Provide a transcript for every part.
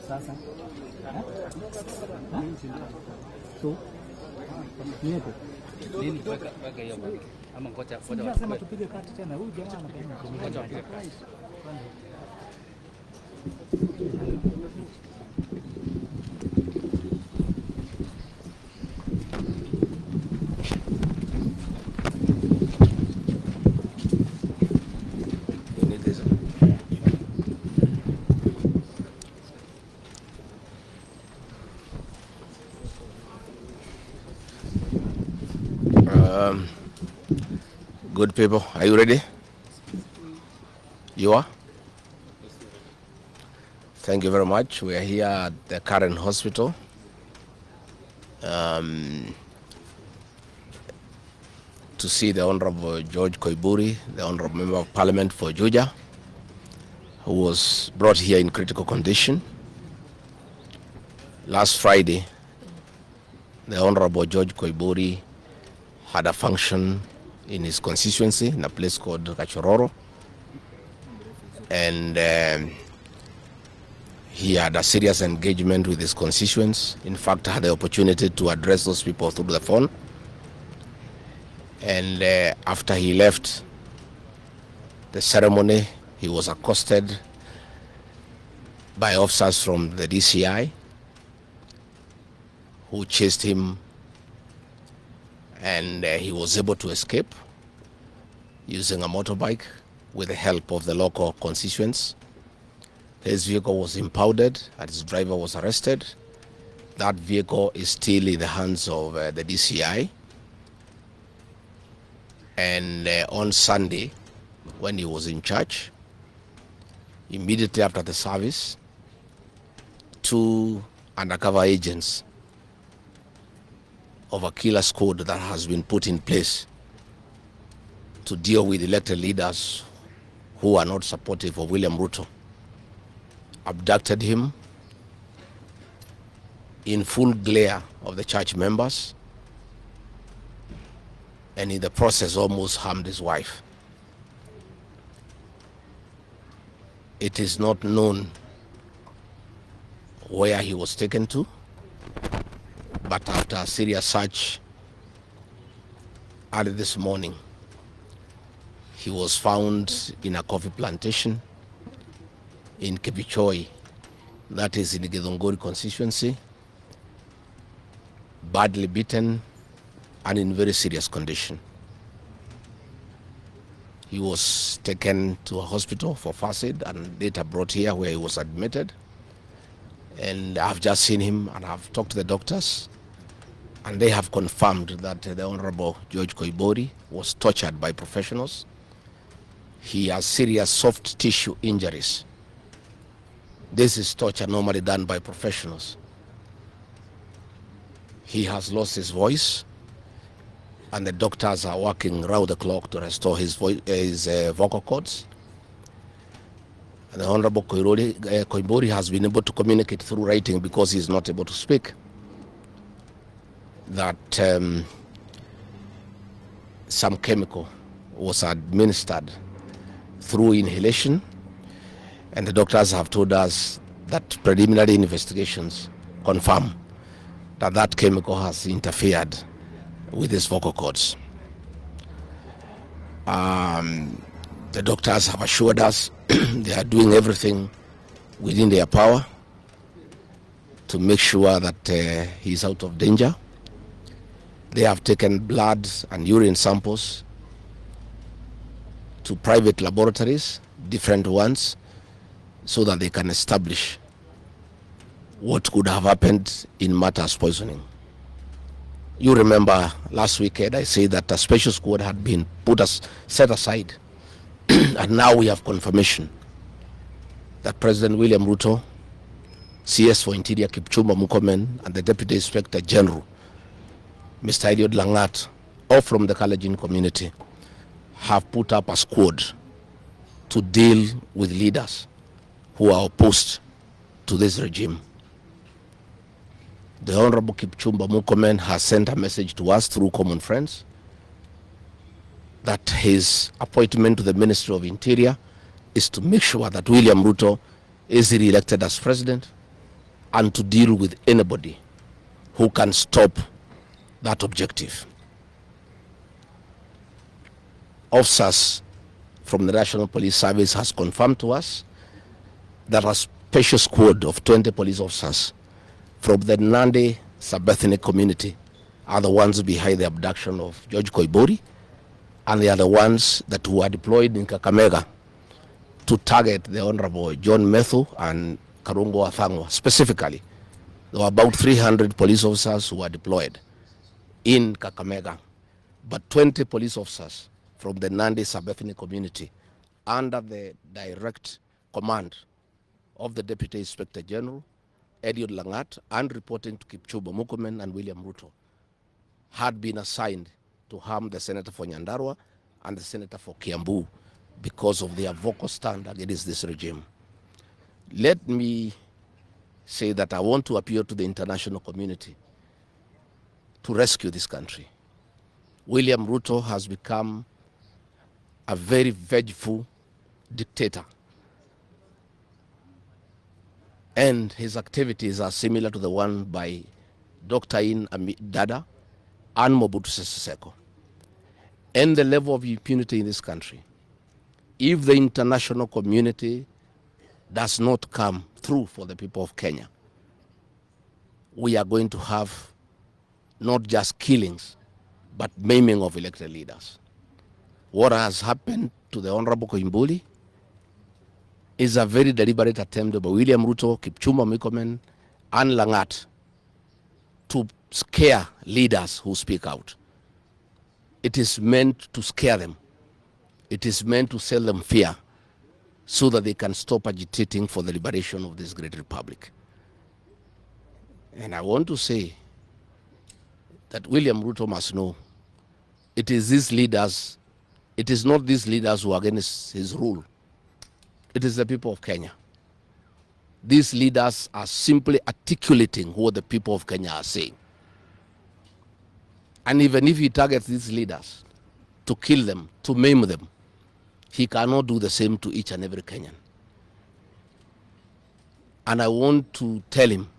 Sasa so nipo nini weka hiyo ama ngoja sema tupige kati tena. Huyu jamaa anapenda ngoja apige Good people, are you ready? You are? Thank you very much. We are here at the current hospital. To see the Honorable George Koimburi, the Honorable Member of Parliament for Juja, who was brought here in critical condition. Last Friday, the Honorable George Koimburi had a function in his constituency in a place called GACHAGUA, and he had a serious engagement with his constituents. In fact, I had the opportunity to address those people through the phone. And after he left the ceremony, he was accosted by officers from the DCI who chased him, and he was able to escape using a motorbike with the help of the local constituents. His vehicle was impounded and his driver was arrested. That vehicle is still in the hands of the DCI. And on Sunday, when he was in church, immediately after the service, 2 undercover agents of a killer squad that has been put in place to deal with elected leaders who are not supportive of William Ruto abducted him in full glare of the church members, and in the process almost harmed his wife. It is not known where he was taken to, but after a serious search early this morning, he was found in a coffee plantation in Kibichoi, that is in the Githunguri constituency, badly beaten and in very serious condition. He was taken to a hospital for first aid and later brought here where he was admitted. And I've just seen him and I've talked to the doctors, and they have confirmed that the Honorable George Koimburi was tortured by professionals. He has serious soft tissue injuries. This is torture normally done by professionals. He has lost his voice, and the doctors are working round the clock to restore his vocal cords. And the Honorable Koimburi has been able to communicate through writing, because he is not able to speak, that some chemical was administered through inhalation, and the doctors have told us that preliminary investigations confirm that that chemical has interfered with his vocal cords. The doctors have assured us they are doing everything within their power to make sure that he's out of danger. They have taken blood and urine samples to private laboratories, different ones, so that they can establish what could have happened in matters poisoning. You remember last weekend I said that a special squad had been set aside and now we have confirmation that President William Ruto, CS for Interior Kipchumba Murkomen, and the Deputy Inspector General, Mr. Eliud Langat, all from the Kalenjin community, have put up a squad to deal with leaders who are opposed to this regime. The Honorable Kipchumba Murkomen has sent a message to us through common friends that his appointment to the Ministry of Interior is to make sure that William Ruto is re-elected as president and to deal with anybody who can stop that objective. Officers from the National Police Service has confirmed to us that a special squad of 20 police officers from the Nandi sub-ethnic community are the ones behind the abduction of George Koimburi, and they are the ones that were deployed in Kakamega to target the Honorable Juja Mp and Karungo Athangwa. Specifically, there were about 300 police officers who were deployed in Kakamega, but 20 police officers from the Nandi sub-ethnic community under the direct command of the Deputy Inspector General, Eliud Langat, and reporting to Kipchumba Murkomen and William Ruto, had been assigned to harm the Senator for Nyandarua and the Senator for Kiambu because of their vocal stand against this regime. Let me say that I want to appeal to the international community to rescue this country. William Ruto has become a very vengeful dictator, and his activities are similar to the one by Dr. Dada and Mobutu Sese Seko. And the level of impunity in this country, if the international community does not come through for the people of Kenya, we are going to have not just killings, but maiming of elected leaders. What has happened to the Honorable Koimburi is a very deliberate attempt by William Ruto, Kipchumba Murkomen, and Langat to scare leaders who speak out. It is meant to scare them. It is meant to sell them fear so that they can stop agitating for the liberation of this great republic. And I want to say that William Ruto must know it is these leaders, it is not these leaders who are against his rule. It is the people of Kenya. These leaders are simply articulating what the people of Kenya are saying. And even if he targets these leaders to kill them, to maim them, he cannot do the same to each and every Kenyan. And I want to tell him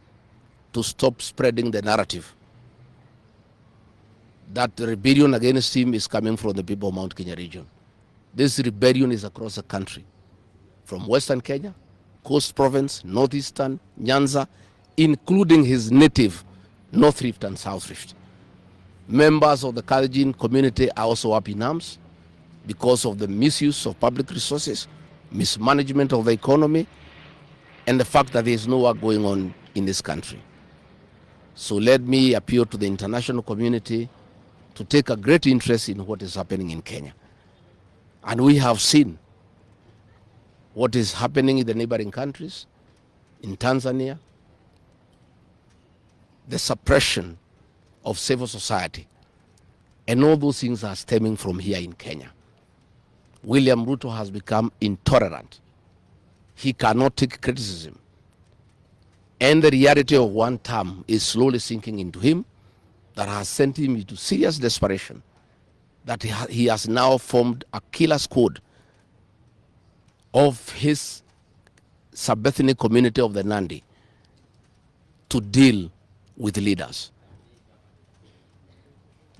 to stop spreading the narrative that the rebellion against him is coming from the people of Mount Kenya region. This rebellion is across the country, from Western Kenya, Coast Province, Northeastern, Nyanza, including his native North Rift and South Rift. Members of the Kalenjin community are also up in arms because of the misuse of public resources, mismanagement of the economy, and the fact that there is no work going on in this country. So let me appeal to the international community to take a great interest in what is happening in Kenya. And we have seen what is happening in the neighboring countries, in Tanzania, the suppression of civil society, and all those things are stemming from here in Kenya. William Ruto has become intolerant. He cannot take criticism. And the reality of one term is slowly sinking into him, that has sent him into serious desperation, that he has now formed a killer squad of his sub-ethnic community of the Nandi to deal with leaders.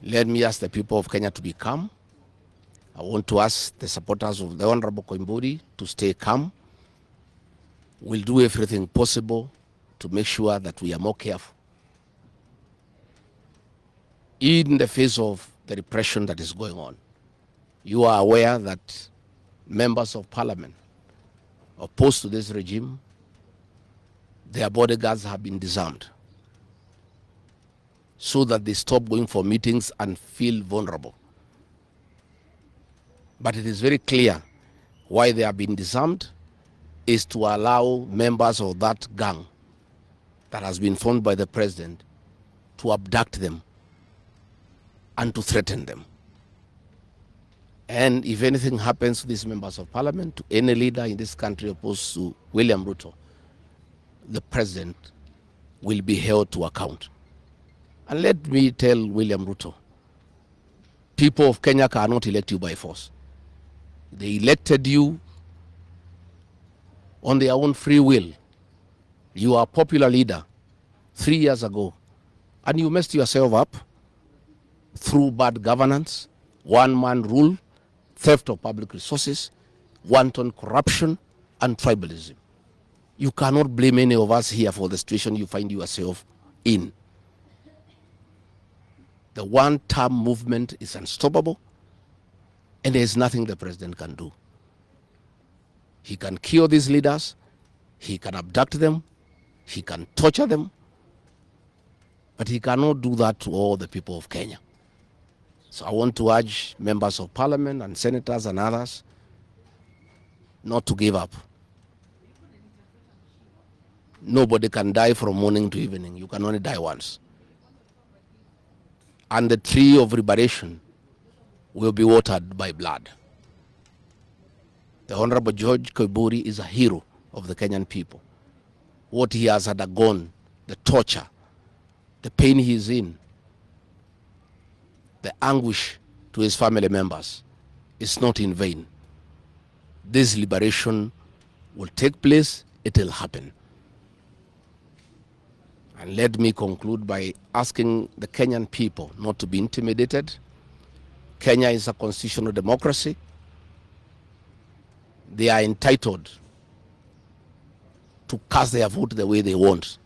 Let me ask the people of Kenya to be calm. I want to ask the supporters of the Honorable Koimburi to stay calm. We'll do everything possible to make sure that we are more careful in the face of the repression that is going on. You are aware that members of parliament opposed to this regime, their bodyguards have been disarmed so that they stop going for meetings and feel vulnerable. But it is very clear why they have been disarmed is to allow members of that gang that has been formed by the president to abduct them and to threaten them. And if anything happens to these members of parliament, to any leader in this country opposed to William Ruto, the president will be held to account. And let me tell William Ruto, people of Kenya cannot elect you by force. They elected you on their own free will. You are a popular leader 3 years ago, and you messed yourself up through bad governance, one-man rule, theft of public resources, wanton corruption, and tribalism. You cannot blame any of us here for the situation you find yourself in. The one-term movement is unstoppable, and there is nothing the president can do. He can kill these leaders, he can abduct them, he can torture them, but he cannot do that to all the people of Kenya. So I want to urge members of parliament and senators and others not to give up. Nobody can die from morning to evening. You can only die once. And the tree of liberation will be watered by blood. The Honorable George Koimburi is a hero of the Kenyan people. What he has undergone, the torture, the pain he is in, the anguish to his family members is not in vain. This liberation will take place, it will happen. And let me conclude by asking the Kenyan people not to be intimidated. Kenya is a constitutional democracy. They are entitled to cast their vote the way they want.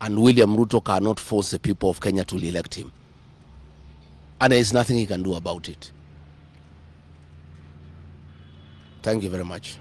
And William Ruto cannot force the people of Kenya to elect him. And there is nothing he can do about it. Thank you very much.